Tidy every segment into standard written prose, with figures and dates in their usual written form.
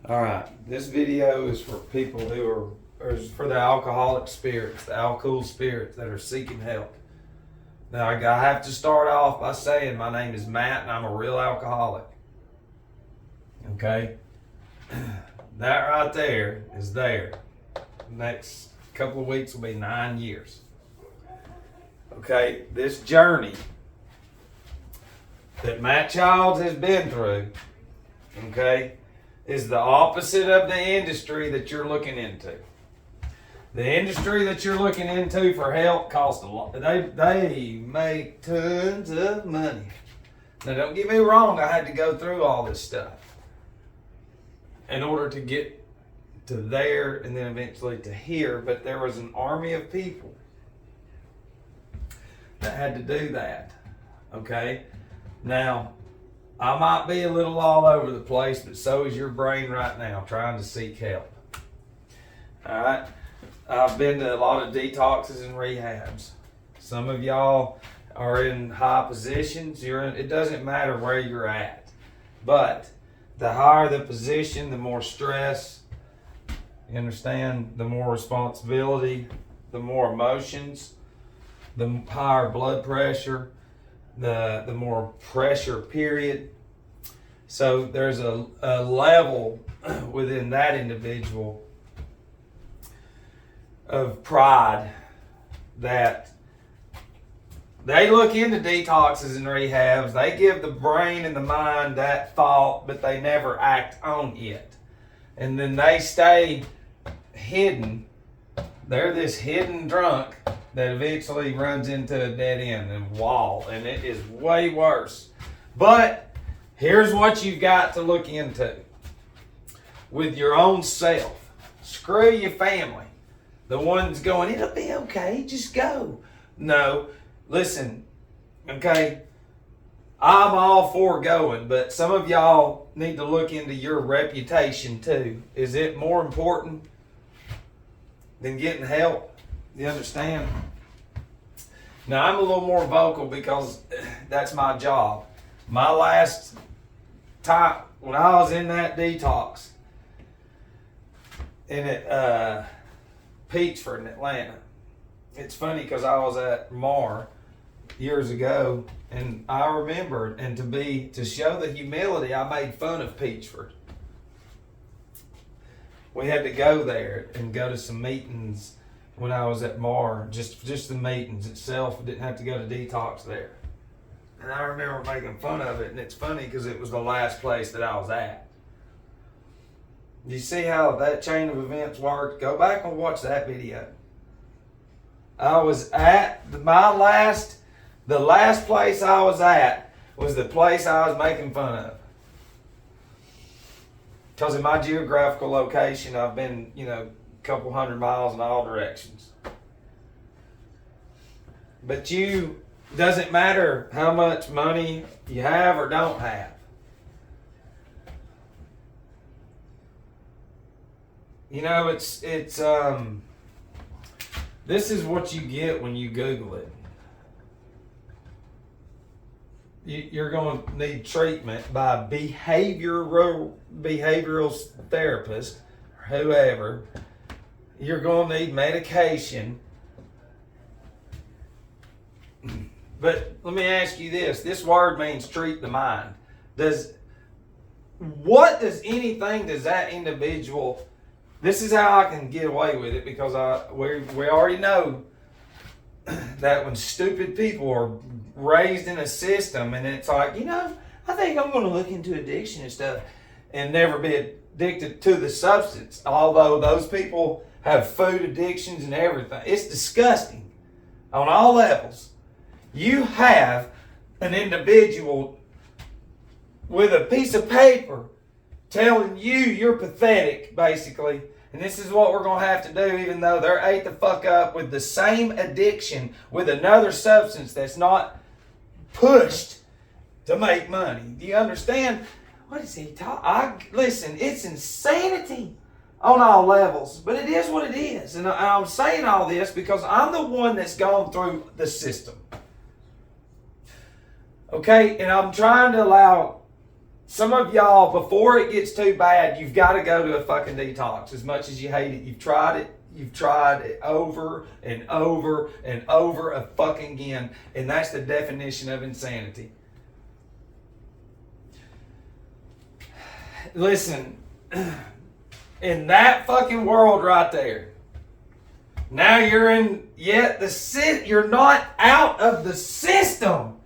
All right, this video is for people who or is for the alcoholic spirits, the alcohol spirits that are seeking help. Now, I have to start off by saying my name is Matt and I'm a real alcoholic. Okay? That right there is there. Next couple of weeks will be 9 years. Okay? This journey that Matt Childs has been through, okay, is the opposite of the industry that you're looking into. The industry that you're looking into for help costs a lot. They make tons of money. Now, don't get me wrong, I had to go through all this stuff in order to get to there and then eventually to here, but there was an army of people that had to do that. Okay? Now, I might be a little all over the place, but so is your brain right now trying to seek help. All right? I've been to a lot of detoxes and rehabs. Some of y'all are in high positions. It doesn't matter where you're at. But the higher the position, the more stress, you understand, the more responsibility, the more emotions, the higher blood pressure, the more pressure, period. So there's a level within that individual of pride that they look into detoxes and rehabs. They give the brain and the mind that thought, but they never act on it. And then they stay hidden. They're this hidden drunk that eventually runs into a dead end and wall, and it is way worse. But here's what you've got to look into with your own self. Screw your family. The one's going, it'll be okay, just go. No, listen, okay, I'm all for going, but some of y'all need to look into your reputation too. Is it more important than getting help? You understand? Now, I'm a little more vocal because that's my job. My last time, when I was in that detox, in Peachford in Atlanta. It's funny because I was at Mar years ago, and I remember, and to show the humility, I made fun of Peachford. We had to go there and go to some meetings when I was at Mar, just the meetings itself. Didn't have to go to detox there. And I remember making fun of it, and it's funny because it was the last place that I was at. You see how that chain of events worked? Go back and watch that video. I was at the last place I was at was the place I was making fun of. Because in my geographical location, I've been, a couple 100 miles in all directions. But doesn't matter how much money you have or don't have. It's this is what you get when you Google it. You're going to need treatment by a behavioral therapist or whoever. You're going to need medication. But let me ask you this. This word means treat the mind. Does that individual... This is how I can get away with it because we already know that when stupid people are raised in a system and it's like, I think I'm going to look into addiction and stuff and never be addicted to the substance. Although those people have food addictions and everything. It's disgusting on all levels. You have an individual with a piece of paper telling you're pathetic, basically. And this is what we're going to have to do, even though they're ate the fuck up with the same addiction with another substance that's not pushed to make money. Do you understand? What is he talking? Listen, it's insanity on all levels, but it is what it is. And I'm saying all this because I'm the one that's gone through the system. Okay? And I'm trying to allow some of y'all, before it gets too bad, you've got to go to a fucking detox. As much as you hate it, you've tried it. You've tried it over and over and over a fucking again. And that's the definition of insanity. Listen, in that fucking world right there, now you're in, you're not out of the system.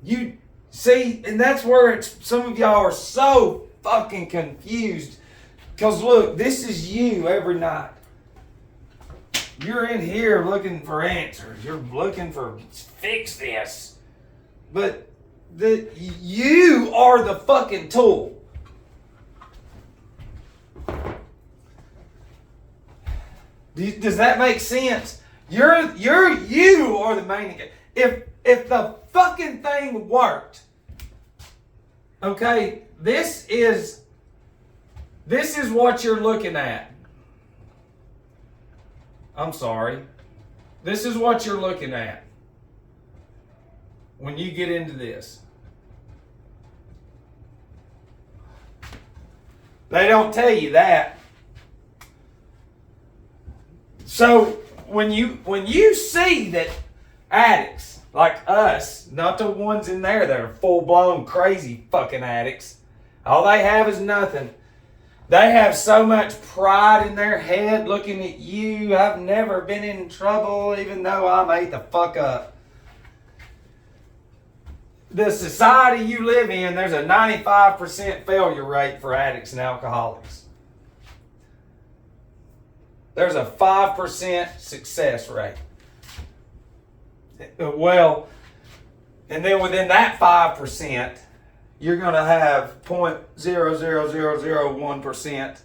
You see, and that's where some of y'all are so fucking confused. Because look, this is you every night. You're in here looking for answers. You're looking for fix this. But you are the fucking tool. Does that make sense? You are the main. If the fucking thing worked, okay, this is what you're looking at. I'm sorry. This is what you're looking at when you get into this. They don't tell you that. So when you see that addicts like us, not the ones in there that are full-blown crazy fucking addicts, all they have is nothing. They have so much pride in their head looking at you. I've never been in trouble even though I made the fuck up. The society you live in, there's a 95% failure rate for addicts and alcoholics. There's a 5% success rate. Well, and then within that 5%, you're going to have 0.00001%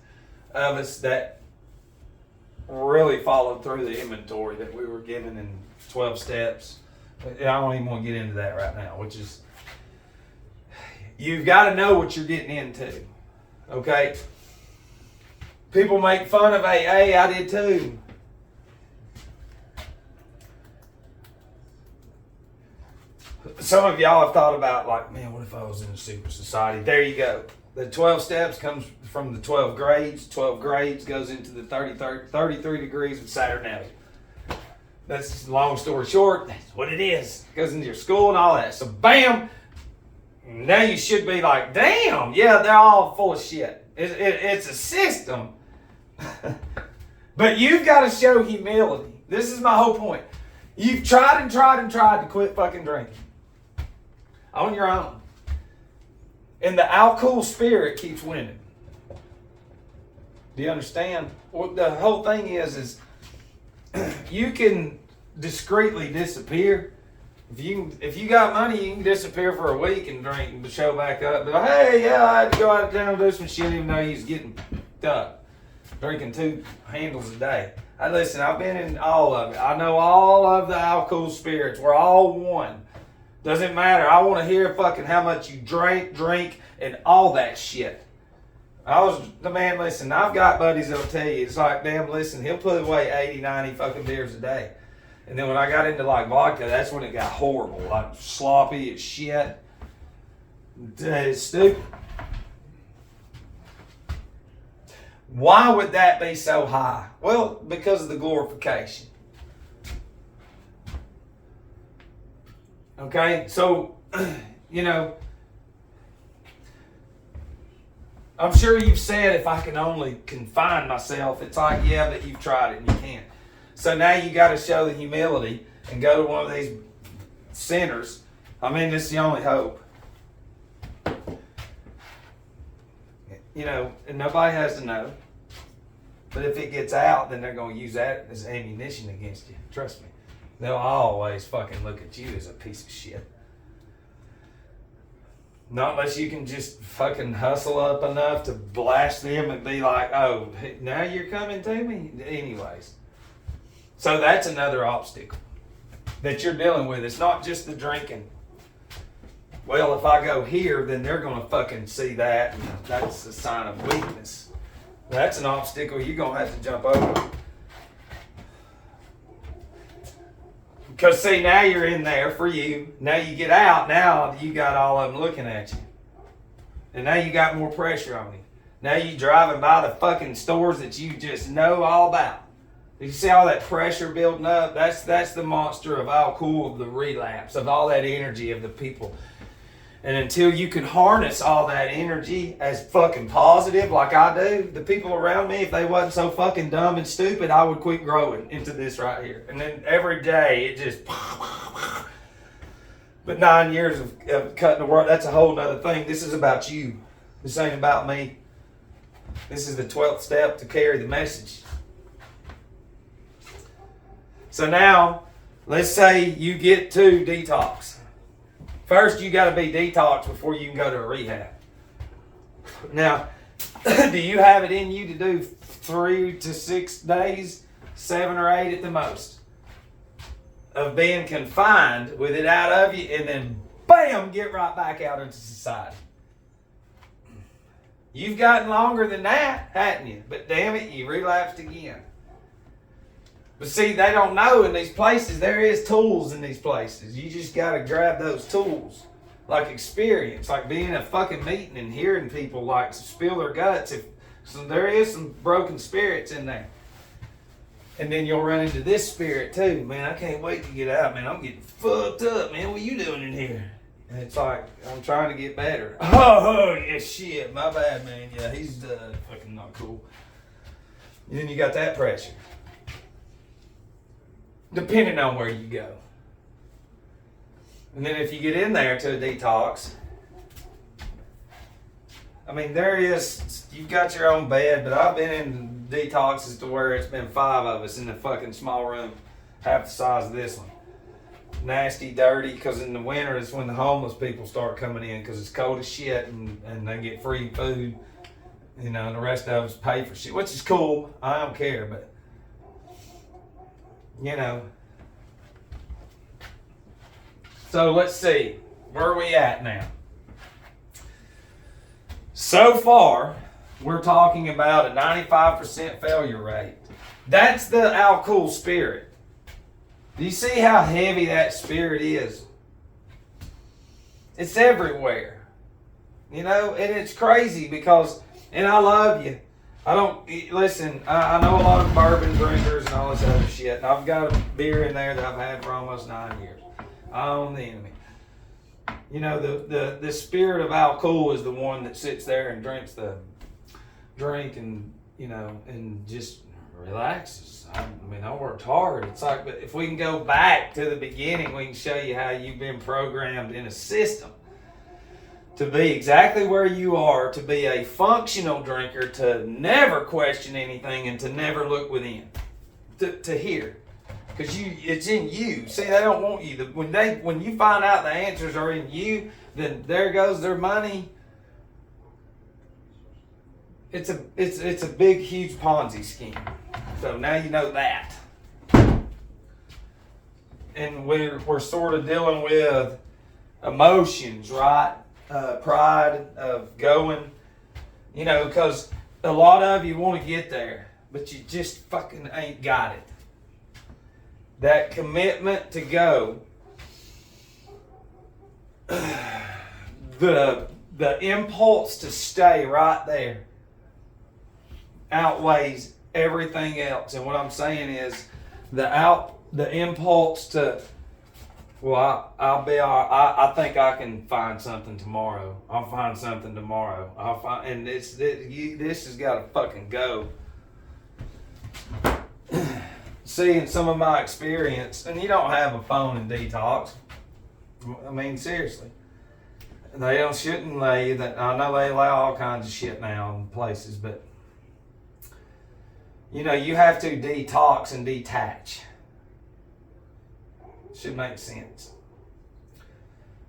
of us that really followed through the inventory that we were given in 12 steps. I don't even want to get into that right now, which is, you've got to know what you're getting into, okay? People make fun of AA, I did too. Some of y'all have thought about, like, man, what if I was in a secret society? There you go. The 12 steps comes from the 12 grades. 12 grades goes into the 33 degrees of Saturnalia. That's long story short. That's what it is. It goes into your school and all that. So, bam, now you should be like, damn, yeah, they're all full of shit. It's a system. But you've got to show humility. This is my whole point. You've tried and tried and tried to quit fucking drinking. On your own. And the alcohol spirit keeps winning. Do you understand? What the whole thing is you can discreetly disappear. If you got money, you can disappear for a week and drink and show back up. But hey, yeah, I had to go out of town and do some shit even though you was getting up. Drinking 2 handles a day. Listen, I've been in all of it. I know all of the alcohol spirits. We're all one. Doesn't matter. I want to hear fucking how much you drink, and all that shit. Listen, I've got buddies that'll tell you, it's like, damn, listen, he'll put away 80, 90 fucking beers a day. And then when I got into like vodka, that's when it got horrible. Like sloppy as shit. It's stupid. Why would that be so high? Well, because of the glorification. Okay, so, I'm sure you've said if I can only confine myself, it's like, yeah, but you've tried it and you can't. So now you got to show the humility and go to one of these centers. I mean, it's the only hope. And nobody has to know. But if it gets out, then they're going to use that as ammunition against you. Trust me. They'll always fucking look at you as a piece of shit. Not unless you can just fucking hustle up enough to blast them and be like, oh, now you're coming to me? Anyways. So that's another obstacle that you're dealing with. It's not just the drinking. Well, if I go here, then they're going to fucking see that. And that's a sign of weakness. That's an obstacle you're going to have to jump over. Because see, now you're in there for you. Now you get out, now you got all of them looking at you. And now you got more pressure on you. Now you driving by the fucking stores that you just know all about. You see all that pressure building up? That's the monster of all cool, of the relapse, of all that energy of the people. And until you can harness all that energy as fucking positive like I do, the people around me, if they wasn't so fucking dumb and stupid, I would quit growing into this right here. And then every day it just... But 9 years of cutting the world, that's a whole nother thing. This is about you. This ain't about me. This is the 12th step to carry the message. So now, let's say you get to detox. First, you got to be detoxed before you can go to a rehab. Now, do you have it in you to do 3 to 6 days, 7 or 8 at the most, of being confined with it out of you, and then bam, get right back out into society? You've gotten longer than that, hadn't you? But damn it, you relapsed again. But see, they don't know in these places, there is tools in these places. You just got to grab those tools. Like experience, like being in a fucking meeting and hearing people like spill their guts. So there is some broken spirits in there. And then you'll run into this spirit too. Man, I can't wait to get out, man. I'm getting fucked up, man. What you doing in here? And it's like, I'm trying to get better. Oh, yeah, shit. My bad, man. Yeah, he's fucking not cool. And then you got that pressure. Depending on where you go. And then if you get in there to a detox, I mean, there is, you've got your own bed, but I've been in detoxes to where it's been 5 of us in a fucking small room, half the size of this one. Nasty, dirty, because in the winter is when the homeless people start coming in because it's cold as shit and they get free food. You know, and the rest of us pay for shit, which is cool. I don't care, but you know. So let's see, where are we at now? So far, we're talking about a 95% failure rate. That's the Al-Cool spirit. Do you see how heavy that spirit is? It's everywhere. You know, and it's crazy because, and I love you. I don't, listen, I know a lot of bourbon drinkers and all this other shit, and I've got a beer in there that I've had for almost 9 years. I own the enemy. You know, the spirit of Al-Cool is the one that sits there and drinks the drink and, you know, and just relaxes. I mean, I worked hard. It's like, but if we can go back to the beginning, we can show you how you've been programmed in a system to be exactly where you are, to be a functional drinker, to never question anything and to never look within, to hear. Because it's in you. See, they don't want you. When you find out the answers are in you, then there goes their money. It's a big, huge Ponzi scheme. So now you know that. And we're sort of dealing with emotions, right? Pride of going, you know, because a lot of you want to get there, but you just fucking ain't got it. That commitment to go, the impulse to stay right there outweighs everything else. And what I'm saying is the impulse to, well, I'll be all right. I think I can find something tomorrow. I'll find something tomorrow. And this has got to fucking go. See, in some of my experience, and you don't have a phone in detox. I mean, seriously. They shouldn't lay that. I know they allow all kinds of shit now in places, but you know, you have to detox and detach. Should make sense.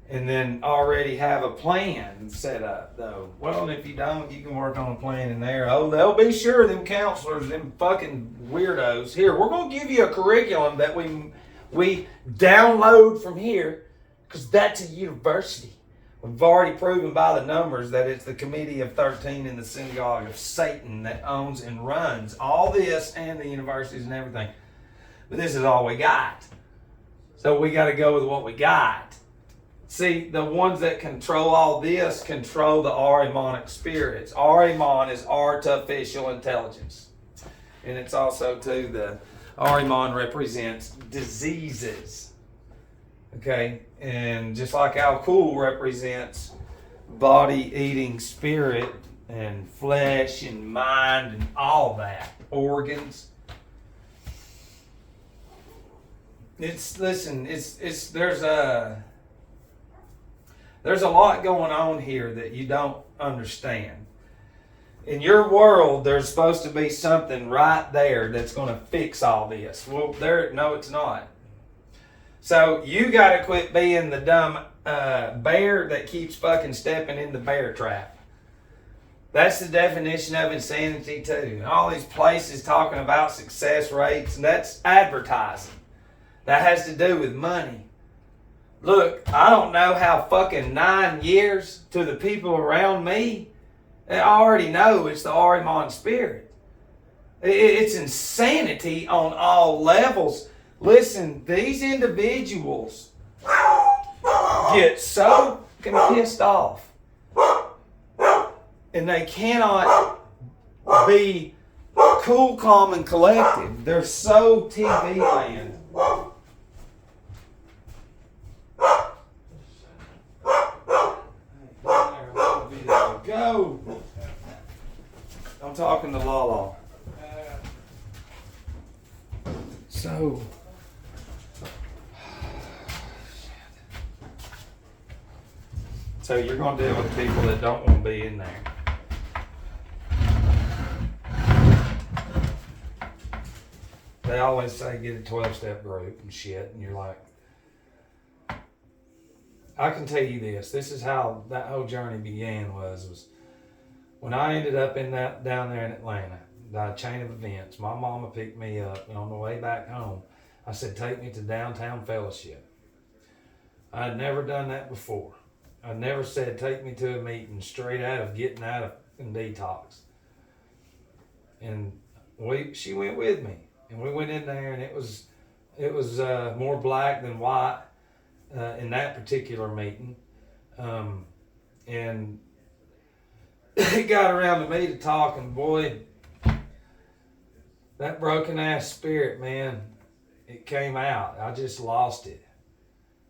And then already have a plan set up, though. Well, if you don't, you can work on a plan in there. Oh, they'll be sure, them counselors, them fucking weirdos. Here, we're going to give you a curriculum that we download from here, because that's a university. We've already proven by the numbers that it's the Committee of 13 in the Synagogue of Satan that owns and runs all this and the universities and everything. But this is all we got. So we got to go with what we got. See, the ones that control all this control the Ahrimanic spirits. Ahriman is artificial intelligence. And it's also, too, the Ahriman represents diseases. Okay? And just like Al-Kul represents body-eating spirit and flesh and mind and all that. Organs. There's a lot going on here that you don't understand. In your world, there's supposed to be something right there that's going to fix all this. Well, no, it's not. So you got to quit being the dumb bear that keeps fucking stepping in the bear trap. That's the definition of insanity too. And all these places talking about success rates, and that's advertising. That has to do with money. Look, I don't know how fucking 9 years to the people around me, I already know it's the Ahriman spirit. It's insanity on all levels. Listen, these individuals get so pissed off and they cannot be cool, calm, and collected. They're so TV land. Go. I'm talking to Lala. So, you're going to deal with people that don't want to be in there. They always say get a 12-step group and shit, and you're like, I can tell you this. This is how that whole journey began. Was when I ended up down there in Atlanta. The chain of events. My mama picked me up, and on the way back home, I said, "Take me to Downtown Fellowship." I had never done that before. I never said, "Take me to a meeting," straight out of getting out of Detox. And she went with me, and we went in there, and it was more black than white. In that particular meeting, and it got around to me to talk, and boy, that broken ass spirit, man, it came out. I just lost it.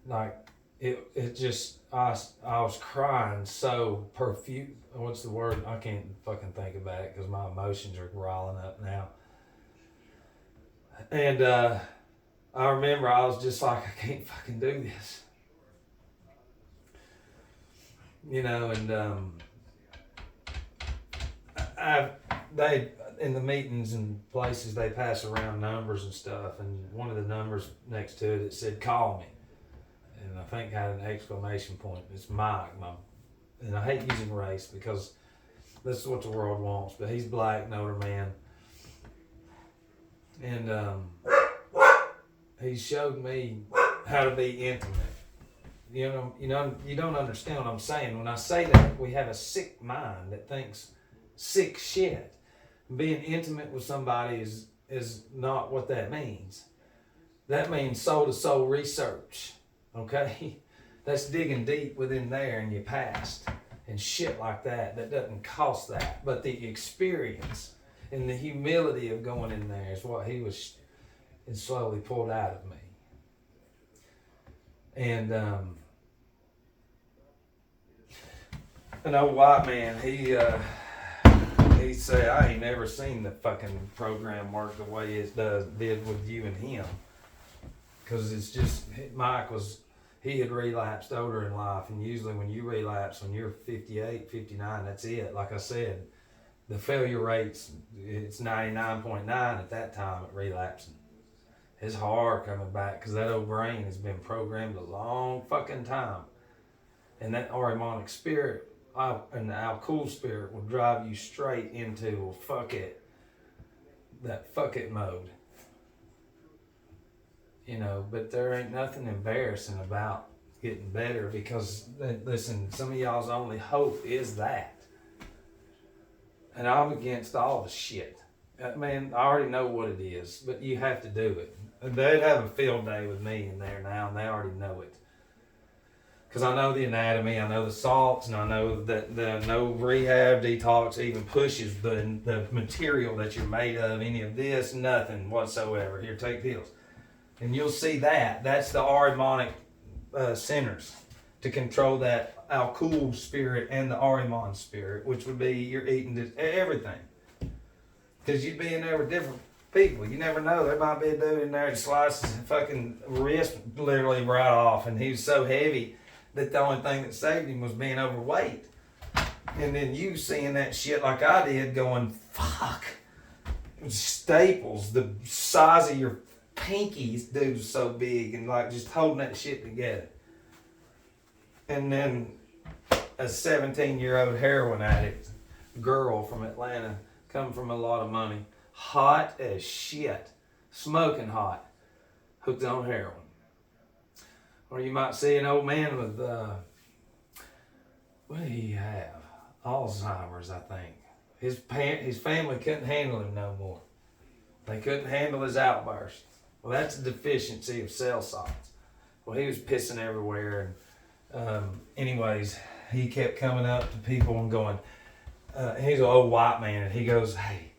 Like it just, I was crying so profuse. What's the word? I can't fucking think about it because my emotions are riling up now. And I remember I was just like, I can't fucking do this. And they in the meetings and places they pass around numbers and stuff, and one of the numbers next to it said "call me," and I think had an exclamation point. It's Mike, and I hate using race because this is what the world wants, but he's black, an older man, and he showed me how to be intimate. You don't understand what I'm saying. When I say that, we have a sick mind that thinks sick shit. Being intimate with somebody is not what that means. That means soul-to-soul research, okay? That's digging deep within there in your past and shit like that. That doesn't cost that. But the experience and the humility of going in there is what he was and slowly pulled out of me. And an old white man, he said, I ain't never seen the fucking program work the way it did with you and him. Because it's just, he had relapsed older in life, and usually when you relapse, when you're 58, 59, that's it. Like I said, the failure rates, it's 99.9 at that time at relapsing. It's hard coming back because that old brain has been programmed a long fucking time. And that Ahrimanic spirit and the Al-Kul spirit will drive you straight into that fuck it mode. But there ain't nothing embarrassing about getting better because, listen, some of y'all's only hope is that. And I'm against all the shit. Man, I already know what it is, but you have to do it. they'd have a field day with me in there now, and they already know it. Because I know the anatomy, I know the salts, and I know that the no rehab detox even pushes the material that you're made of, any of this, nothing whatsoever. Here, take pills. And you'll see that. That's the Ahrimanic centers to control that Al-Kul spirit and the Ahriman spirit, which would be you're eating everything. Because you'd be in there with different people. You never know. There might be a dude in there that slices his fucking wrist literally right off, and he was so heavy that the only thing that saved him was being overweight. And then you seeing that shit like I did going, fuck. Staples, the size of your pinkies, dude, was so big, and like just holding that shit together. And then a 17-year-old heroin addict girl from Atlanta, coming from a lot of money, hot as shit, smoking hot, hooked on heroin. Or you might see an old man with, what did he have? Alzheimer's, I think. His family couldn't handle him no more. They couldn't handle his outbursts. Well, that's a deficiency of cell salts. Well, he was pissing everywhere. And anyways, he kept coming up to people and going, he's an old white man, and he goes, hey,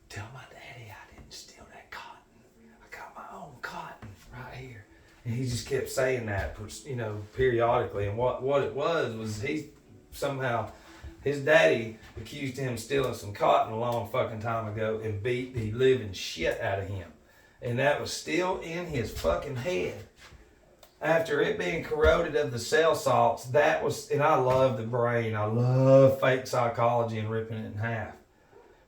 tell my daddy I didn't steal that cotton. I got my own cotton right here. And he just kept saying that, periodically. And what it was he somehow, his daddy accused him of stealing some cotton a long fucking time ago and beat the living shit out of him. And that was still in his fucking head. After it being corroded of the cell salts, that was, and I love the brain. I love fake psychology and ripping it in half.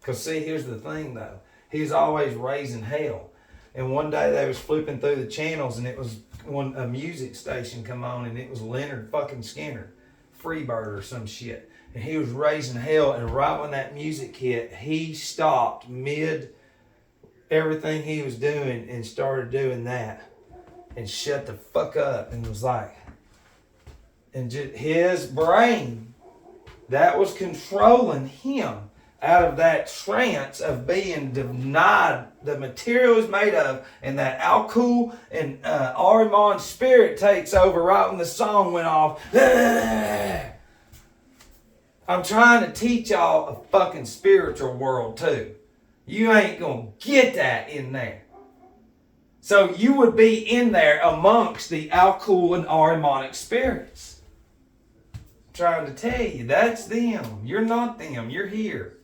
Because see, here's the thing though. He's always raising hell. And one day they was flipping through the channels, and it was a music station come on, and it was Leonard fucking Skinner, Freebird or some shit. And he was raising hell, and right when that music hit, he stopped mid everything he was doing and started doing that and shut the fuck up and was like, and just his brain that was controlling him out of that trance of being denied the material is made of, and that Al-Kul and Ahriman spirit takes over right when the song went off. I'm trying to teach y'all a fucking spiritual world too. You ain't gonna get that in there. So you would be in there amongst the Al-Kul and Ahrimanic spirits. I'm trying to tell you, that's them. You're not them. You're here.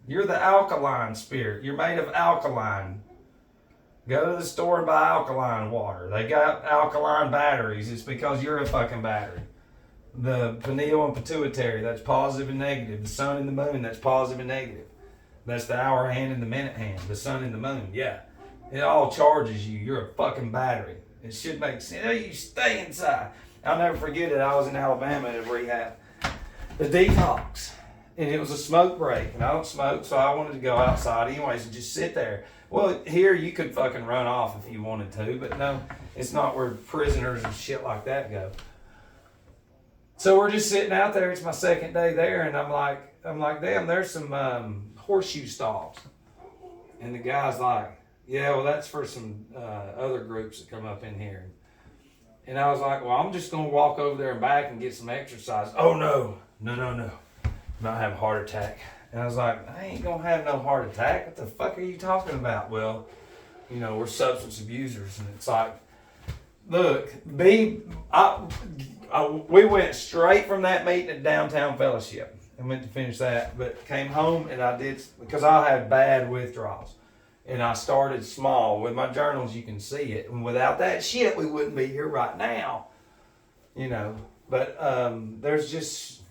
You're the alkaline spirit. You're made of alkaline. Go to the store and buy alkaline water. They got alkaline batteries. It's because you're a fucking battery. The pineal and pituitary, that's positive and negative. The sun and the moon, that's positive and negative. That's the hour hand and the minute hand. The sun and the moon, yeah. It all charges you. You're a fucking battery. It should make sense. Oh, you stay inside. I'll never forget it. I was in Alabama at rehab. The Detox. And it was a smoke break. And I don't smoke, so I wanted to go outside anyways and just sit there. Well, here you could fucking run off if you wanted to, but no, it's not where prisoners and shit like that go. So we're just sitting out there. It's my second day there, and I'm like, damn, there's some horseshoe stalls. And the guy's like, yeah, well, that's for some other groups that come up in here. And I was like, well, I'm just going to walk over there and back and get some exercise. Oh, no. Might have a heart attack. And I was like, I ain't going to have no heart attack. What the fuck are you talking about? Well, we're substance abusers. And it's like, look, we went straight from that meeting at Downtown Fellowship and went to finish that, but came home and I did, because I had bad withdrawals. And I started small. With my journals, you can see it. And without that shit, we wouldn't be here right now. But there's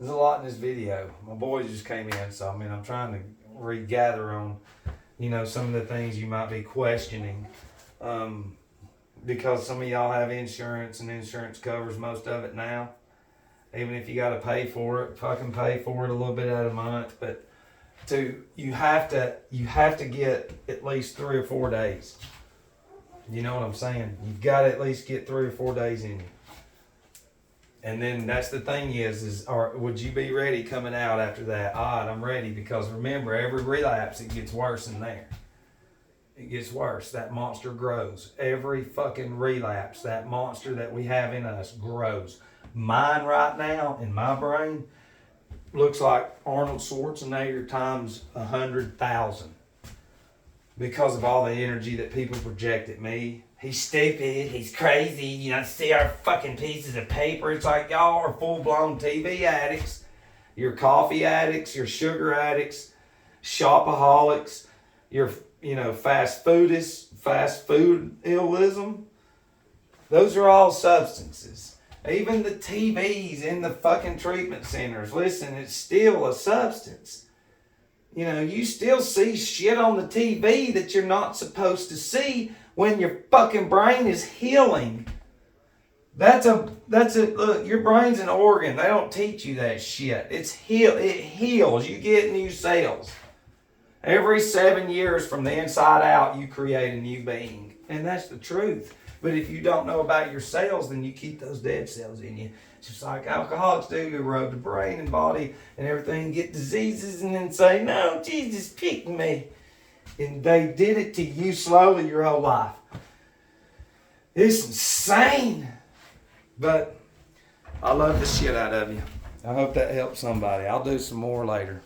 a lot in this video. My boys just came in, so I'm trying to regather on, some of the things you might be questioning. Because some of y'all have insurance, and insurance covers most of it now. Even if you got to pay for it, fucking pay for it a little bit out of a month. But you have to get at least 3 or 4 days. You know what I'm saying? You've got to at least get 3 or 4 days in you. And then that's the thing would you be ready coming out after that? I'm ready, because remember, every relapse, it gets worse in there. it gets worse. That monster grows. Every fucking relapse, that monster that we have in us grows. Mine right now, in my brain, looks like Arnold Schwarzenegger times 100,000. Because of all the energy that people project at me. He's stupid, he's crazy, you know, see our fucking pieces of paper. It's like y'all are full-blown TV addicts. You're coffee addicts, you're sugar addicts, shopaholics, you're, you know, fast foodism. Those are all substances. Even the TVs in the fucking treatment centers, listen, it's still a substance. You know, you still see shit on the TV that you're not supposed to see when your fucking brain is healing. Look, your brain's an organ. They don't teach you that shit. It heals. You get new cells. Every 7 years from the inside out, you create a new being. And that's the truth. But if you don't know about your cells, then you keep those dead cells in you. Just like alcoholics do, who erode the brain and body and everything, get diseases and then say, no, Jesus picked me. And they did it to you slowly your whole life. It's insane. But I love the shit out of you. I hope that helps somebody. I'll do some more later.